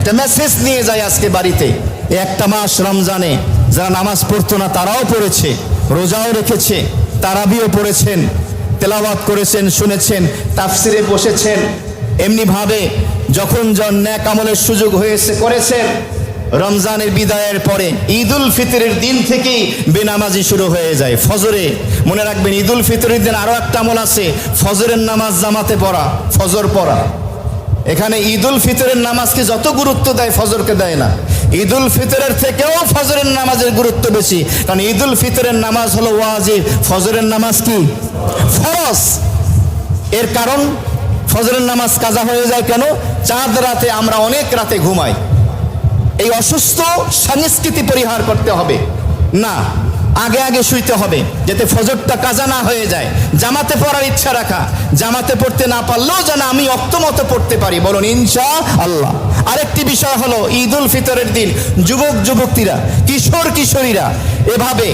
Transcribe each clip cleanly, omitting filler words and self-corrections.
একটা মেসেজ নিয়ে যায় আজকে বাড়িতে। একটা মাস রমজানে যারা নামাজ পড়তো না তারাও পড়েছে, রোজাও রেখেছে, তারাবিও পড়েছেন, তেলাওয়াত করেছেন, শুনেছেন, তাফসিরে বসেছেন। এমনি ভাবে যখন নেক আমলের সুযোগ হয়েছে করেছেন। রমজানের বিদায়ের পরে ঈদুল ফিতরের দিন থেকেই বেনামাজি শুরু হয়ে যায়। ফজরে মনে রাখবেন, ঈদুল ফিতরের দিন আরো একটা আমল আছে, ফজরের নামাজ জামাতে পড়া, ফজর পড়া। এখানে ঈদুল ফিতরের নামাজকে যত গুরুত্ব দেয় ফজরকে দেয় না। ঈদুল ফিতরের থেকেও ফজরের নামাজের গুরুত্ব বেশি, কারণ ঈদুল ফিতরের নামাজ হলো ওয়াজিব, ফজরের নামাজ কি ফরজ। এর কারণ ফজরের নামাজ কাজা হয়ে যায় কেন? চাঁদ রাতে আমরা অনেক রাতে ঘুমাই। এই অসুস্থ সংস্কৃতি পরিহার করতে হবে না, আগে আগে শুইতে হবে যাতে ফজরটা কাজা না হয়ে যায়। জামাতে পড়ার ইচ্ছা রাখা, জামাতে পড়তে না পারলেও যেন আমি অক্তমতো পড়তে পারি, বলুন ইনশাআল্লাহ। আরেকটি বিষয় হলো ঈদুল ফিতরের দিন যুবক যুবতীরা, কিশোর কিশোরীরা এভাবে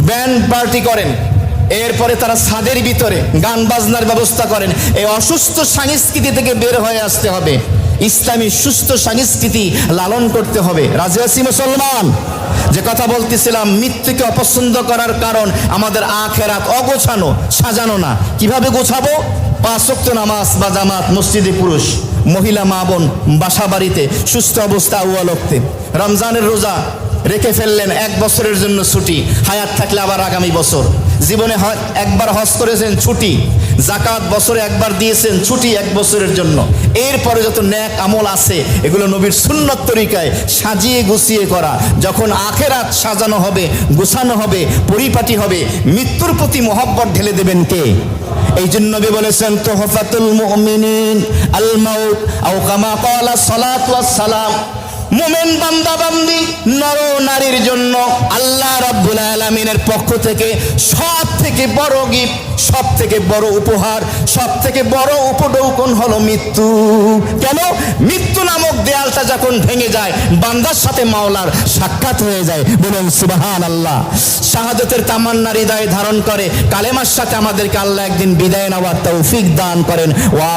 ব্যান্ড পার্টি করেন, এরপরে তারা ছাদের ভিতরে গান বাজনার ব্যবস্থা করেন। এই অসুস্থ সংস্কৃতি থেকে বের হয়ে আসতে হবে, ইসলামী সুস্থ সংস্কৃতি লালন করতে হবে। রাজি আছি মুসলমান? যে কথা বলতেছিলাম, মৃত্যুকে অপছন্দ করার কারণ আমাদের আখিরাত অগোছানো, সাজানো না। কিভাবে গোছাবো? 5 ওয়াক্ত নামাজ বা জামাত, মসজিদে পুরুষ, মহিলা মা বোন বাসা বাড়িতে সুস্থ অবস্থা আউয়াল ওয়াক্তে। রমজানের রোজা রেখে ফেললেন, 1 বছরের জন্য ছুটি, হায়াত থাকলে আবার আগামী বছর। জীবনে একবার হজ করেছেন, ছুটি। জাকাত বছরে একবার দিয়েছেন, ছুটি 1 বছরের জন্য। এরপরে যত নেক আমল আছে এগুলো নবীর সুন্নত তরিকায় সাজিয়ে গুছিয়ে করা। যখন আখিরাত সাজানো হবে, গোছানো হবে, পরিপাটি হবে, মৃত্যুর প্রতি মহব্বত ঢেলে দেবেন কে? এই জন্য নবী বলেছেন তুহফাতুল মুমিনিন আল মাউত আও কামা ক্বালা সালাতু ওয়াস সালাম। মুমিন বান্দা বান্দি নর নারীর জন্য আল্লাহ রাব্বুল আলামিনের পক্ষ থেকে সব থেকে বড় গিফট, সব থেকে বড় উপহার, সব থেকে বড় উপঢৌকন হলো মৃত্যু। কেন? মৃত্যু নামক দেয়ালটা যখন ভেঙে যায়, বান্দার সাথে মাওলার সাক্ষাৎ হয়ে যায়। বলুন সুবহানাল্লাহ। শাহাদাতের তামান্না হৃদয়ে ধারণ করে কালেমার সাথে আমাদেরকে আল্লাহ একদিন বিদায় নেওয়ার তৌফিক দান করেন। ওয়া